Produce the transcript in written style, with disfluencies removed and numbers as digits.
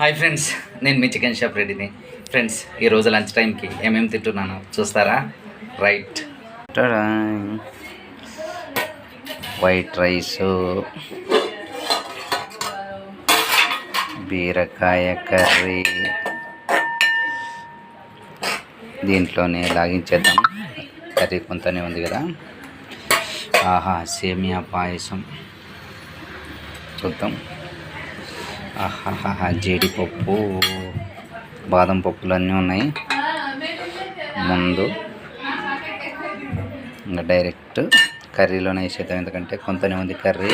Hi friends, నేను మీ chicken shop రెడీని. Friends, ఈరోజు lunch టైంకి ఏమేమి తింటున్నాను చూస్తారా? రైట్, వైట్ రైసు, బీరకాయ కర్రీ, దీంట్లోనే లాగించేద్దాం. కర్రీ కొంతనే ఉంది కదా. ఆహా, సేమియా పాయసం చూద్దాం. ఆహాహా, జీడిపప్పు, బాదం పప్పులు అన్నీ ఉన్నాయి ముందు. ఇంకా డైరెక్ట్ కర్రీలోనే వేసేద్దాం, ఎందుకంటే కొంతనే ఉంది కర్రీ.